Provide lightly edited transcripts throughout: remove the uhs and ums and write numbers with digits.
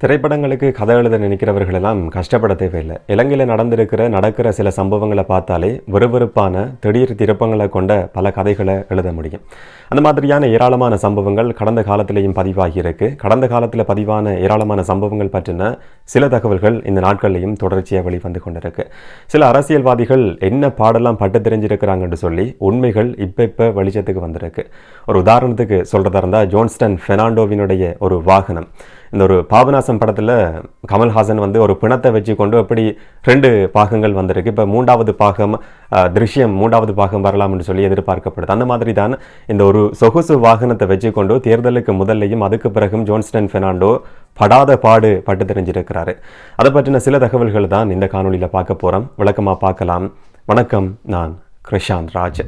திரைப்படங்களுக்கு கதை எழுத நினைக்கிறவர்கள் எல்லாம் கஷ்டப்பட தேவையில்லை. இலங்கையில் நடக்கிற சில சம்பவங்களை பார்த்தாலே விறுவிறுப்பான திடீர் திருப்பங்களை கொண்ட பல கதைகளை எழுத முடியும். அந்த மாதிரியான ஏராளமான சம்பவங்கள் கடந்த காலத்திலேயும் பதிவாகியிருக்கு. கடந்த காலத்தில் பதிவான ஏராளமான சம்பவங்கள் பற்றின சில தகவல்கள் இந்த நாட்கள்லையும் தொடர்ச்சியாக வெளிவந்து கொண்டிருக்கு. சில அரசியல்வாதிகள் என்ன பாடெல்லாம் பட்டு தெரிஞ்சிருக்கிறாங்கன்னு சொல்லி உண்மைகள் இப்போ வெளிச்சத்துக்கு வந்திருக்கு. ஒரு உதாரணத்துக்கு சொல்றதா இருந்தால் ஜோன்ஸ்டன் பெர்னாண்டோவினுடைய ஒரு வாகனம், இந்த ஒரு பாபநாசம் படத்தில் கமல்ஹாசன் வந்து ஒரு பிணத்தை வச்சு கொண்டு அப்படி 2 பாகங்கள் வந்திருக்கு. இப்போ 3வது பாகம் திருஷ்யம் 3வது பாகம் வரலாம்னு சொல்லி எதிர்பார்க்கப்படுது. அந்த மாதிரி தான் இந்த ஒரு சொகுசு வாகனத்தை வச்சு கொண்டு தேர்தலுக்கு முதல்லையும் அதுக்கு பிறகும் ஜோன்ஸ்டன் பெர்னாண்டோ படாத பாடு பட்டு தெரிஞ்சிருக்கிறாரு. அதை பற்றின சில தகவல்கள் தான் இந்த காணொலியில் பார்க்க போகிறோம். விளக்கமாக பார்க்கலாம். வணக்கம், நான் கிருஷாந்த் ராஜ்.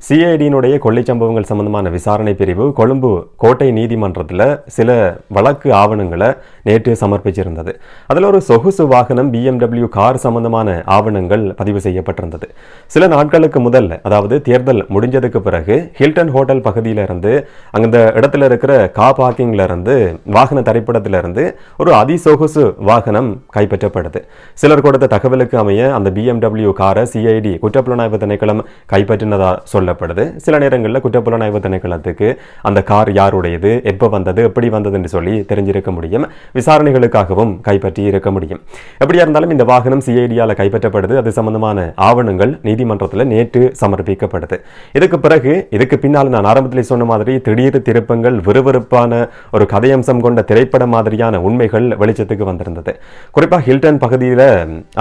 சிஐடியினுடைய கொள்ளை சம்பவங்கள் சம்பந்தமான விசாரணை பிரிவு கொழும்பு கோட்டை நீதிமன்றத்தில் சில வழக்கு ஆவணங்களை நேற்று சமர்ப்பிச்சிருந்தது. அதில் ஒரு சொகுசு வாகனம் BMW கார் சம்பந்தமான ஆவணங்கள் பதிவு செய்யப்பட்டிருந்தது. சில நாட்களுக்கு முதல்ல, அதாவது தேர்தல் முடிஞ்சதுக்கு பிறகு ஹில்டன் ஹோட்டல் பகுதியிலிருந்து அந்த இடத்துல இருக்கிற பார்க்கிங்ல இருந்து வாகன திரைப்படத்திலிருந்து ஒரு அதிசொகுசு வாகனம் கைப்பற்றப்படுது. சிலர் கொடுத்த தகவலுக்கு அமைய அந்த BMW காரை சிஐடி குற்றப்புலனாய்வு திணைக்களம் கைப்பற்றினதா சொல்ல. சில நேரங்களில் குற்றப்புலனாய்வு திணைக்களத்துக்கு அந்த கார் யாருடையது, எப்போ வந்தது, எப்படி வந்தது என்று சொல்லி தெரிஞ்சிருக்க முடியும். விசாரணைகளுக்காகவும் கைப்பற்றி இருக்க முடியும். எப்படியா இருந்தாலும் இந்த வாகனம் சிஐடியால் கைப்பற்றப்படுது. அது சம்பந்தமான ஆவணங்கள் நீதிமன்றத்தில் நேற்று சமர்ப்பிக்கப்படுது. இதுக்கு பின்னால் நான் ஆரம்பத்தில் சொன்ன மாதிரி திடீர் திருப்பங்கள், விறுவிறுப்பான ஒரு கதையம்சம் கொண்ட திரைப்படம் மாதிரியான உண்மைகள் வெளிச்சத்துக்கு வந்திருந்தது. குறிப்பாக ஹில்டன் பகுதியில்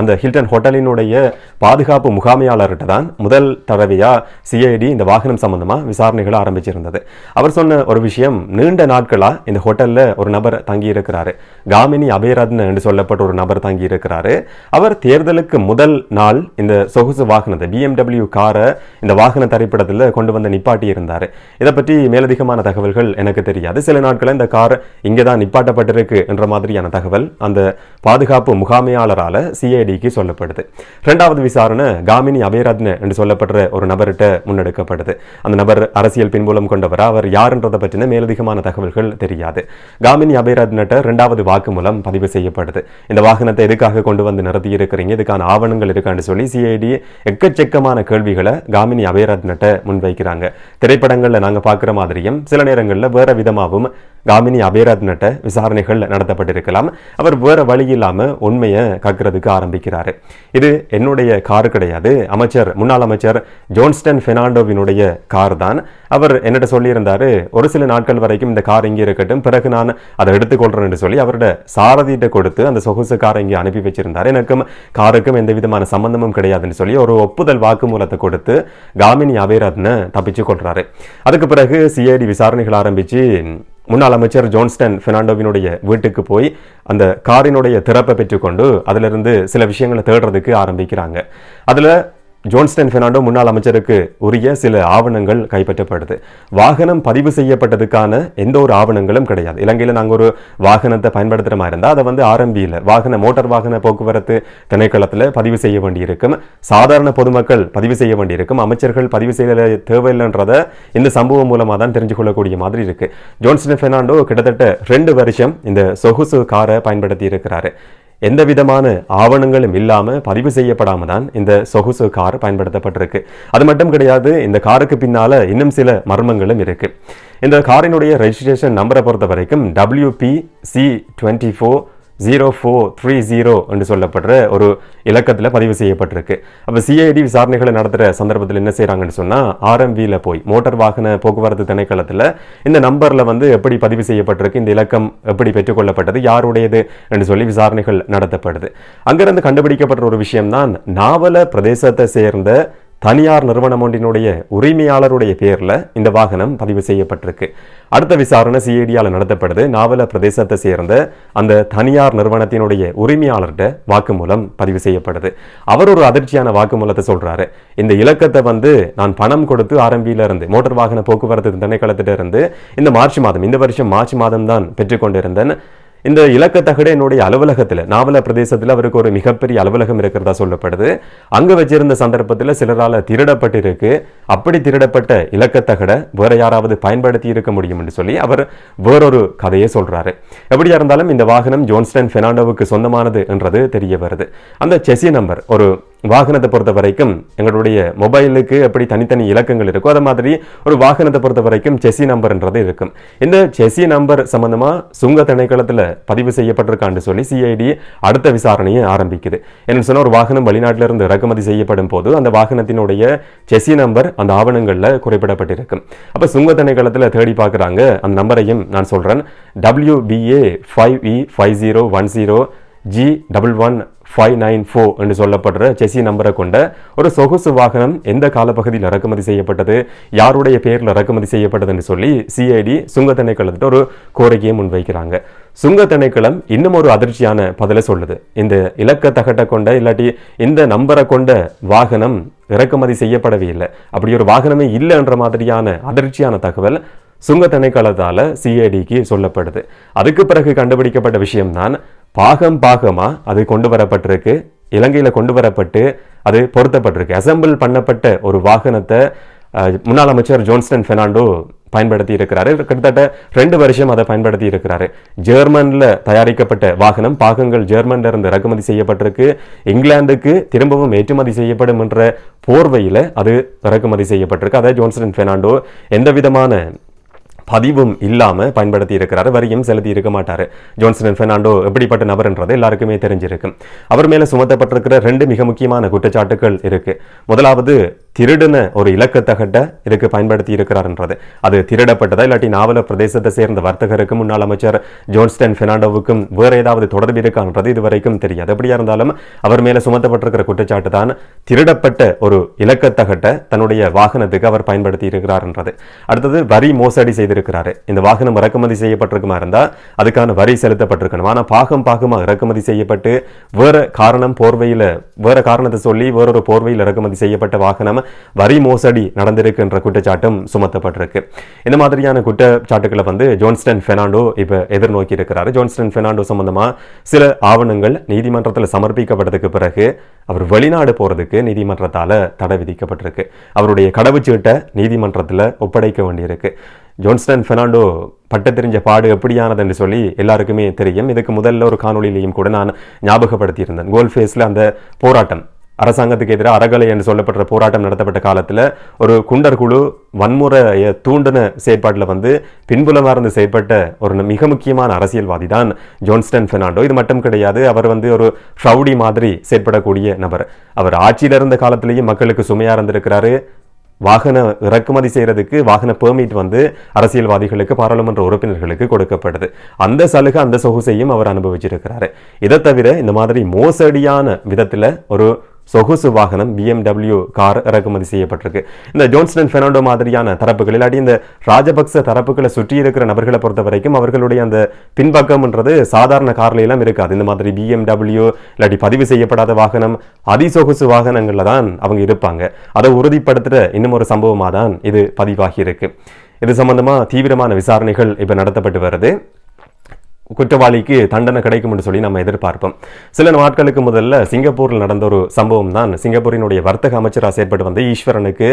அந்த ஹில்டன் ஹோட்டலினுடைய பாதுகாப்பு முகாமையாளர்கிட்ட தான் முதல் தடவையா சிஐடி இந்த வாகனம் சம்பந்தமா விசாரணைகளை ஆரம்பிச்சிருந்தது. அவர் சொன்ன ஒரு விஷயம், நீண்ட நாட்களா இந்த ஹோட்டல்ல ஒரு நபர் தங்கி இருக்கிறாரு. காமினி அபேரத்ன என்று சொல்லப்பட்ட ஒரு நபர் தங்கி இருக்கிறாரு. அவர் தேர்தலுக்கு முதல் நாள் இந்த சொகுசு வாகனத்தை BMW காரை இந்த வாகன திரைப்படத்தில் கொண்டு வந்து நிப்பாட்டி இருந்தாரு. இதை பற்றி மேலதிகமான தகவல்கள் எனக்கு தெரியாது. சில நாட்கள் இந்த கார் இங்கேதான் நிப்பாட்டப்பட்டிருக்கு என்ற மாதிரியான தகவல் அந்த பாதுகாப்பு முகாமையாளரால சிஐடிக்கு சொல்லப்படுது. 2வது விசாரணை காமினி அபேரத்ன என்று சொல்லப்படுற ஒரு நபர்கிட்ட முன்னெடுக்கப்படுது. அந்த நபர் அரசியல் பின்புலம் கொண்டவரா, அவர் யாருன்றதை பற்றின மேலதிகமான தகவல்கள் தெரியாது. காமினி அபேரத்னட்ட 2வது வாக்குமூலம் பதிவு செய்யப்படுது. இந்த வாகனத்தை எதுக்காக கொண்டு வந்து நிறுத்தி இருக்கிறீங்க, இதுக்கான ஆவணங்கள் இருக்கான்னு சொல்லி சிஐடி எக்கச்சக்கமான கேள்விகளை காமினி அபேரத்னட்ட முன்வைக்கிறாங்க. திரைப்படங்கள்ல நாங்க பார்க்கிற மாதிரியும் சில நேரங்களில் வேற விதமாகவும் காமினி அபேரத்னட்ட விசாரணைகள் நடத்தப்பட்டிருக்கலாம். அவர் வேற வழி இல்லாம உண்மையை கக்கிறதுக்கு ஆரம்பிக்கிறாரு. இது என்னுடைய கார் கிடையாது, முன்னாள் அமைச்சர் ஜோன்ஸ்டன் பெர்னாண்டோவினுடைய கார் தான். அவர் என்னட்ட சொல்லியிருந்தாரு, ஒரு சில நாட்கள் வரைக்கும் இந்த கார் இங்கே இருக்கட்டும், பிறகு நான் அதை எடுத்துக்கொள்றேன் என்று சொல்லி அவரோட சாரதியிட்ட கொடுத்து அந்த சொகுசு காரை இங்கே அனுப்பி வச்சிருந்தார். எனக்கும் காருக்கும் எந்த விதமான சம்பந்தமும் கிடையாதுன்னு சொல்லி ஒரு ஒப்புதல் வாக்குமூலத்தை கொடுத்து காமினி அபேரத்ன தப்பிச்சு கொள்றாரு. அதுக்கு பிறகு சிஐடி விசாரணைகள் ஆரம்பிச்சு முன்னாள் அமைச்சர் ஜோன்ஸ்டன் பெர்னாண்டோவினுடைய வீட்டுக்கு போய் அந்த காரினுடைய திறப்பை பெற்றுக்கொண்டு அதிலிருந்து சில விஷயங்களை தேடுறதுக்கு ஆரம்பிக்கிறாங்க. அதுல ஜோன்ஸ்டன் பெர்னாண்டோ முன்னாள் அமைச்சருக்கு உரிய சில ஆவணங்கள் கைப்பற்றப்படுது. வாகனம் பதிவு செய்யப்பட்டதுக்கான எந்த ஒரு ஆவணங்களும் கிடையாது. இலங்கையில் நாங்கள் ஒரு வாகனத்தை பயன்படுத்துகிற மாதிரி இருந்தால் அதை வந்து ஆர்எம்பியில் மோட்டார் வாகன போக்குவரத்து திணைக்களத்தில் பதிவு செய்ய வேண்டியிருக்கும். சாதாரண பொதுமக்கள் பதிவு செய்ய வேண்டியிருக்கும். அமைச்சர்கள் பதிவு செய்ய தேவையில்லைன்றதை இந்த சம்பவம் மூலமாக தான் தெரிஞ்சு கொள்ளக்கூடிய மாதிரி இருக்கு. ஜோன்ஸ்டன் பெர்னாண்டோ கிட்டத்தட்ட 2 வருஷம் இந்த சொகுசு காரை பயன்படுத்தி இருக்கிறாரு. எந்த விதமான ஆவணங்களும் இல்லாம பதிவு செய்யப்படாம தான் இந்த சொகுசு கார் பயன்படுத்தப்பட்டிருக்கு. அது மட்டும் கிடையாது, இந்த காருக்கு பின்னால இன்னும் சில மர்மங்களும் இருக்கு. இந்த காரினுடைய ரெஜிஸ்ட்ரேஷன் நம்பரை பொறுத்த வரைக்கும் WPC240430 என்று சொல்லப்படுற ஒரு இலக்கத்தில் பதிவு செய்யப்பட்டிருக்கு. அப்போ சிஐடி விசாரணைகளை நடத்துகிற சந்தர்ப்பத்தில் என்ன செய்யறாங்கன்னு சொன்னா, ஆர்எம்பியில் போய் மோட்டார் வாகன போக்குவரத்து திணைக்களத்தில் இந்த நம்பர்ல வந்து எப்படி பதிவு செய்யப்பட்டிருக்கு, இந்த இலக்கம் எப்படி பெற்றுக்கொள்ளப்பட்டது, யாருடையது என்று சொல்லி விசாரணைகள் நடத்தப்படுது. அங்கிருந்து கண்டுபிடிக்கப்பட்ட ஒரு விஷயம்தான், நாவல பிரதேசத்தை சேர்ந்த தனியார் நிறுவனம் ஒன்றினுடைய உரிமையாளருடைய பேர்ல இந்த வாகனம் பதிவு செய்யப்பட்டிருக்கு. அடுத்த விசாரணை சிஐடியால் நடத்தப்படுது. நாவல பிரதேசத்தை சேர்ந்த அந்த தனியார் நிறுவனத்தினுடைய உரிமையாளர்கிட்ட வாக்குமூலம் பதிவு செய்யப்படுது. அவர் ஒரு அதிர்ச்சியான வாக்குமூலத்தை சொல்றாரு. இந்த இலக்கத்தை வந்து நான் பணம் கொடுத்து ஆரம்பியில இருந்து மோட்டார் வாகன போக்குவரத்து திணைக்களத்திட்ட இருந்து இந்த வருஷம் மார்ச் மாதம் தான் பெற்றுக்கொண்டிருந்தேன். இந்த இலக்கத்தகடு என்னுடைய அலுவலகத்தில் நாவல பிரதேசத்தில் அவருக்கு ஒரு மிகப்பெரிய அலுவலகம் இருக்கிறதா சொல்லப்படுது. அங்கு வச்சிருந்த சந்தர்ப்பத்தில் சிலரால் திருடப்பட்டிருக்கு. அப்படி திருடப்பட்ட இலக்கத்தகட வேற யாராவது பயன்படுத்தி இருக்க முடியும் என்று சொல்லி அவர் வேறொரு கதையை சொல்றாரு. எப்படியா இருந்தாலும் இந்த வாகனம் ஜோன்ஸ்டன் பெர்னாண்டோவுக்கு சொந்தமானது என்றது தெரிய வருது. அந்த செசி நம்பர் ஒரு வாகனத்தை பொறுத்த வரைக்கும் எங்களுடைய மொபைலுக்கு எப்படி தனித்தனி இலக்கங்கள் இருக்கோ அது மாதிரி ஒரு வாகனத்தை பொறுத்த வரைக்கும் செசி நம்பர்ன்றது இருக்கும். இந்த செசி நம்பர் சம்பந்தமா சுங்க திணைக்களத்தில் பதிவு செய்யப்பட்டிருக்கான்னு சொல்லி சிஐடி அடுத்த விசாரணையை ஆரம்பிக்குது. என்ன சொன்னா, ஒரு வாகனம் வெளிநாட்டிலிருந்து இறக்குமதி செய்யப்படும் போது அந்த வாகனத்தினுடைய செசி நம்பர் அந்த ஆவணங்கள்ல குறிப்பிடப்பட்டிருக்கும். அப்ப சுங்க திணைக்களத்தில் தேடி பார்க்குறாங்க. அந்த நம்பரையும் நான் சொல்றேன். WBA 5E5010 G11594 என்று சொல்லப்படுற செசி நம்பரை கொண்ட ஒரு சொகுசு வாகனம் எந்த காலப்பகுதியில் இறக்குமதி செய்யப்பட்டது, யாருடைய பேரில் இறக்குமதி செய்யப்பட்டதுன்னு சொல்லி சிஐடி சுங்க திணைக்களத்திட்ட ஒரு கோரிக்கையை முன்வைக்கிறாங்க. சுங்க திணைக்களம் இன்னும் ஒரு அதிர்ச்சியான பதிலை சொல்லுது. இந்த இலக்க தகட்டை கொண்ட இல்லாட்டி இந்த நம்பரை கொண்ட வாகனம் இறக்குமதி செய்யப்படவே இல்லை, அப்படி ஒரு வாகனமே இல்லைன்ற மாதிரியான அதிர்ச்சியான தகவல் சுங்க திணைக்களத்தால சிஐடிக்கு சொல்லப்படுது. அதுக்கு பிறகு கண்டுபிடிக்கப்பட்ட விஷயம்தான் பாகம் பாகமா அது கொண்டு வரப்பட்டிருக்கு, இலங்கையில கொண்டு வரப்பட்டு அது பொருத்தப்பட்டிருக்கு. அசம்பிள் பண்ணப்பட்ட ஒரு வாகனத்தை முன்னாள் அமைச்சர் ஜோன்ஸ்டன் பெர்னாண்டோ பயன்படுத்தி இருக்கிறாரு. கிட்டத்தட்ட 2 வருஷம் அதை பயன்படுத்தி இருக்கிறாரு. ஜெர்மன்ல தயாரிக்கப்பட்ட வாகனம், பாகங்கள் ஜெர்மன்ல இருந்து இறக்குமதி செய்யப்பட்டிருக்கு. இங்கிலாந்துக்கு திரும்பவும் ஏற்றுமதி செய்யப்படும் என்ற போர்வையில அது இறக்குமதி செய்யப்பட்டிருக்கு. அதை ஜோன்ஸ்டன் பெர்னாண்டோ எந்த விதமான பதிவும் இல்லாம பயன்படுத்தி இருக்கிறாரு, வரியும் செலுத்தி இருக்க மாட்டாரு. ஜோன்ஸ்டன் பெர்னாண்டோ எப்படிப்பட்ட நபர் என்றது எல்லாருக்குமே தெரிஞ்சிருக்கு. அவர் மேல சுமத்தப்பட்டிருக்கிற 2 மிக முக்கியமான குற்றச்சாட்டுகள் இருக்கு. முதலாவது, திருடின ஒரு இலக்கத்தகட்ட இதுக்கு பயன்படுத்தி இருக்கிறார்ன்றது. அது திருடப்பட்டதா இல்லாட்டி நாவல பிரதேசத்தை சேர்ந்த வர்த்தகருக்கும் முன்னாள் அமைச்சர் ஜோன்ஸ்டன் பெர்னாண்டோவுக்கும் வேற ஏதாவது தொடர்பு இருக்கான்றது இதுவரைக்கும் தெரியாது. எப்படியா இருந்தாலும் அவர் மேல சுமத்தப்பட்டிருக்கிற குற்றச்சாட்டு தான் திருடப்பட்ட ஒரு இலக்கத்தகட்ட தன்னுடைய வாகனத்துக்கு அவர் பயன்படுத்தி இருக்கிறார்ன்றது. அடுத்தது, வரி மோசடி செய்திருக்கிறாரு. இந்த வாகனம் இறக்குமதி செய்யப்பட்டிருக்குமா இருந்தா அதுக்கான வரி செலுத்தப்பட்டிருக்கணும். ஆனா பாகம் பாகமா இறக்குமதி செய்யப்பட்டு வேற காரணத்தை சொல்லி வேறொரு போர்வையில் இறக்குமதி செய்யப்பட்ட வாகனம் வரி மோசடி நடந்திருக்குன்ற குற்றச்சாட்டும் சுமத்தப்பட்டிருக்கு. இந்த மாதிரியான குற்றச்சாட்டுகளை ஜோன்ஸ்டன் பெர்னாண்டோ இப்ப எதிர்நோக்கி இருக்கிறாரு. ஜோன்ஸ்டன் பெர்னாண்டோ சம்பந்தமா சில ஆவணங்கள் நீதிமன்றத்தில் சமர்ப்பிக்கப்பட்டதுக்கு பிறகு அவர் வெளிநாடு போறதுக்கு நீதிமன்றத்தால தடை விதிக்கப்பட்டிருக்கு. அவருடைய கடவுச்சீட்டை நீதிமன்றத்தில் ஒப்படைக்க வேண்டியிருக்கு. ஜோன்ஸ்டன் பெர்னாண்டோ பட்ட தெரிஞ்ச பாடு எப்படியானது என்று சொல்லி எல்லாருக்குமே தெரியும். இதுக்கு முதல்ல ஒரு காணொலியிலையும் கூட நான் ஞாபகப்படுத்தி இருந்தேன். கோல்ஃபேஸ்ல அந்த போராட்டம், அரசாங்கத்துக்கு எதிராக அறகலை என்று சொல்லப்படுற போராட்டம் நடத்தப்பட்ட காலத்தில் ஒரு குண்டர் குழு வன்முறையை தூண்டின செயற்பாட்டில் பின்புலமார்ந்து செயற்பட்ட ஒரு மிக முக்கியமான அரசியல்வாதி தான் ஜோன்ஸ்டன் பெர்னாண்டோ. இது மட்டும் கிடையாது, அவர் ஒரு ரவுடி மாதிரி செயற்படக்கூடிய நபர். அவர் ஆட்சியில் இருந்த காலத்திலேயும் மக்களுக்கு சுமையா இருந்திருக்கிறாரு. வாகன இறக்குமதி செய்யறதுக்கு வாகன பெர்மிட் அரசியல்வாதிகளுக்கு, பாராளுமன்ற உறுப்பினர்களுக்கு கொடுக்கப்படுது. அந்த சலுகை, அந்த சொகுசையும் அவர் அனுபவிச்சிருக்கிறாரு. இதை தவிர இந்த மாதிரி மோசடியான விதத்துல ஒரு சொகுசு வாகனம் BMW கார் இறக்குமதி செய்யப்பட்டிருக்கு. இந்த ஜோன்ஸ்டன் பெர்னாண்டோ மாதிரியான தரப்புகள் இல்லாட்டி இந்த ராஜபக்ச தரப்புகளை சுற்றி இருக்கிற நபர்களை பொறுத்த வரைக்கும் அவர்களுடைய அந்த பின்பக்கம்ன்றது சாதாரண கார்ல எல்லாம் இருக்காது. இந்த மாதிரி BMW இல்லாட்டி பதிவு செய்யப்படாத வாகனம், அதிசொகுசு வாகனங்கள்ல தான் அவங்க இருப்பாங்க. அதை உறுதிப்படுத்துற இன்னும் ஒரு சம்பவமா தான் இது பதிவாகி இருக்கு. இது சம்பந்தமா தீவிரமான விசாரணைகள் இப்ப நடத்தப்பட்டு வருது. குற்றவாளிக்கு தண்டனை கிடைக்கும் என்று சொல்லி நம்ம எதிர்பார்ப்போம். சில நாட்களுக்கு முதல்ல சிங்கப்பூரில் நடந்த ஒரு சம்பவம் தான், சிங்கப்பூரினுடைய வர்த்தக அமைச்சராக செயற்பட்டு ஈஸ்வரனுக்கு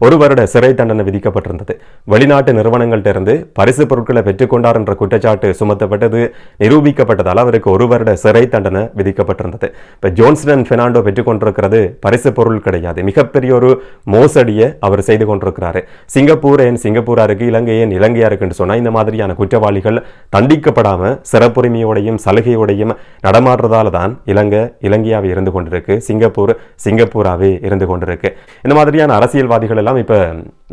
1 வருட சிறை தண்டனை விதிக்கப்பட்டிருந்தது. வெளிநாட்டு நிறுவனங்கள்டிருந்து பரிசு பொருட்களை பெற்றுக்கொண்டார் என்ற குற்றச்சாட்டு சுமத்தப்பட்டது நிரூபிக்கப்பட்டதால் அவருக்கு 1 வருட சிறை தண்டனை விதிக்கப்பட்டிருந்தது. இப்போ ஜோன்ஸ்டன் பெர்னாண்டோ பெற்றுக்கொண்டிருக்கிறது பரிசு பொருள் கிடையாது, மிகப்பெரிய ஒரு மோசடியை அவர் செய்து கொண்டிருக்கிறாரு. சிங்கப்பூர் ஏன் சிங்கப்பூரா இருக்கு, இலங்கை ஏன் இலங்கையா இருக்குன்னு சொன்னா இந்த மாதிரியான குற்றவாளிகள் தண்டிக்கப்படாம சிறப்புரிமையோடையும் சலுகையோடையும் நடமாடுறதால தான் இலங்கையாவே இருந்து கொண்டிருக்கு, சிங்கப்பூராவே இருந்து கொண்டிருக்கு. இந்த மாதிரியான அரசியல்வாதிகள் எல்லாம் இப்ப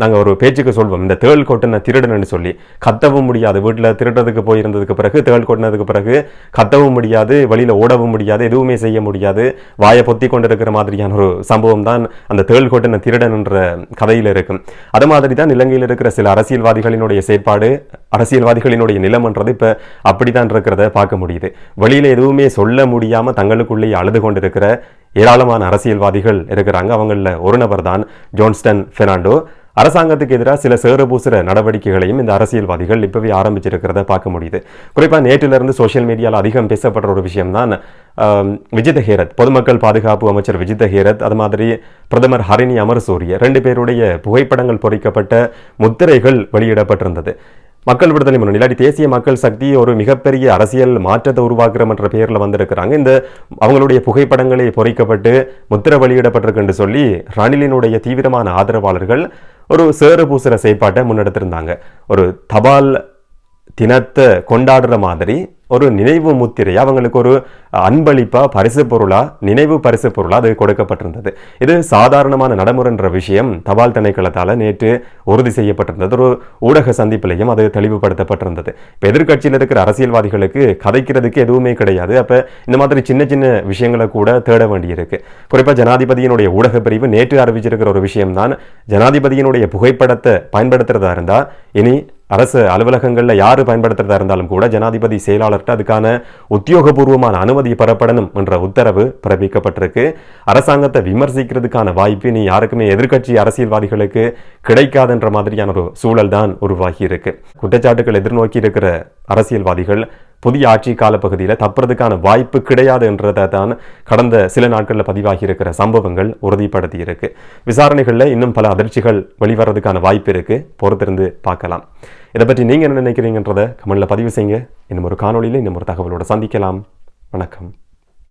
நாங்க ஒரு பேச்சுக்கு சொல்வோம், இந்த தேள் கொட்டின திருடன்னு சொல்லி கத்தவும் முடியாது. வீட்டுல திருடுறதுக்கு போயிருந்ததுக்கு பிறகு, தேள் கொட்டினதுக்கு பிறகு கத்தவும் முடியாது, வெளியில ஓடவும் முடியாது, எதுவுமே செய்ய முடியாது, வாயை பொத்தி கொண்டிருக்கிற மாதிரியான ஒரு சம்பவம் தான் அந்த தேள் கொட்டின திருடன் என்ற கதையில் இருக்கும். அது மாதிரி தான் இலங்கையில் இருக்கிற சில அரசியல்வாதிகளினுடைய செயற்பாடு, அரசியல்வாதிகளினுடைய நிலம்ன்றது இப்ப அப்படிதான் இருக்கிறத பார்க்க முடியுது. வெளியில எதுவுமே சொல்ல முடியாம தங்களுக்குள்ளேயே அழுது கொண்டிருக்கிற ஏராளமான அரசியல்வாதிகள் இருக்கிறாங்க. அவங்கள ஒரு நபர் தான் ஜோன்ஸ்டன் பெர்னாண்டோ. அரசாங்கத்துக்கு எதிராக சில சேறுபூசுற நடவடிக்கைகளையும் இந்த அரசியல்வாதிகள் இப்பவே ஆரம்பிச்சிருக்கிறத பார்க்க முடியுது. குறிப்பாக நேற்றிலிருந்து சோசியல் மீடியாவில் அதிகம் பேசப்படுற ஒரு விஷயம் தான் விஜித ஹேரத், பொதுமக்கள் பாதுகாப்பு அமைச்சர் விஜித ஹேரத், அது மாதிரி பிரதமர் ஹரிணி அமரசூரிய 2 பேருடைய புகைப்படங்கள் பொறிக்கப்பட்ட முத்திரைகள் வெளியிடப்பட்டிருந்தது. மக்கள் விடுதலை முன்னணி இல்லாட்டி தேசிய மக்கள் சக்தி ஒரு மிகப்பெரிய அரசியல் மாற்றத்தை உருவாக்குறோம் என்ற பெயரில் வந்திருக்கிறாங்க. இந்த அவங்களுடைய புகைப்படங்களை பொறிக்கப்பட்டு முத்திரை வெளியிடப்பட்டிருக்கு என்று சொல்லி ரணிலினுடைய தீவிரமான ஆதரவாளர்கள் ஒரு சேறு பூசுற செயற்பாட்டை முன்னெடுத்திருந்தாங்க. ஒரு தபால் தினத்தை கொண்டாடுற மாதிரி ஒரு நினைவு முத்திரை, அவங்களுக்கு ஒரு அன்பளிப்பா பரிசு பொருளா, நினைவு பரிசு பொருளா அது கொடுக்கப்பட்டிருந்தது. இது சாதாரணமான நடைமுறைன்ற விஷயம் தபால் திணைக்களத்தால் நேற்று உறுதி செய்யப்பட்டிருந்தது. ஒரு ஊடக சந்திப்பிலையும் அது தெளிவுபடுத்தப்பட்டிருந்தது. இப்போ எதிர்கட்சியில் இருக்கிற அரசியல்வாதிகளுக்கு கதைக்கிறதுக்கு எதுவுமே கிடையாது. அப்போ இந்த மாதிரி சின்ன சின்ன விஷயங்களை கூட தேட வேண்டியிருக்கு. குறிப்பாக ஜனாதிபதியினுடைய ஊடக பிரிவு நேற்று அறிவிச்சிருக்கிற ஒரு விஷயம்தான், ஜனாதிபதியினுடைய புகைப்படத்தை பயன்படுத்துறதா இருந்தால் இனி அரசு அலுவலகங்களில் யார் பயன்படுத்துறதா இருந்தாலும் கூட ஜனாதிபதி செயலாளர்கிட்ட அதுக்கான உத்தியோகபூர்வமான அனுமதி பெறப்படணும் என்ற உத்தரவு பிறப்பிக்கப்பட்டிருக்கு. அரசாங்கத்தை விமர்சிக்கிறதுக்கான வாய்ப்பு நீ யாருக்குமே எதிர்க்கட்சி அரசியல்வாதிகளுக்கு கிடைக்காதுன்ற மாதிரியான ஒரு சூழல் தான் உருவாகி இருக்கு. குற்றச்சாட்டுகள் எதிர்நோக்கி இருக்கிற அரசியல்வாதிகள் புதிய ஆட்சி காலப்பகுதியில் தப்புறதுக்கான வாய்ப்பு கிடையாது என்றதை தான் கடந்த சில நாட்களில் பதிவாகி இருக்கிற சம்பவங்கள் உறுதிப்படுத்தி இருக்கு. விசாரணைகளில் இன்னும் பல அதிர்ச்சிகள் வெளிவரதுக்கான வாய்ப்பு இருக்கு. பொறுத்திருந்து பார்க்கலாம். இதை பற்றி நீங்க என்ன நினைக்கிறீங்கன்றதை கமெண்ட்ல பதிவு செய்யுங்க. இன்னும் ஒரு காணொலியில் இன்னும் ஒரு தகவலோட சந்திக்கலாம். வணக்கம்.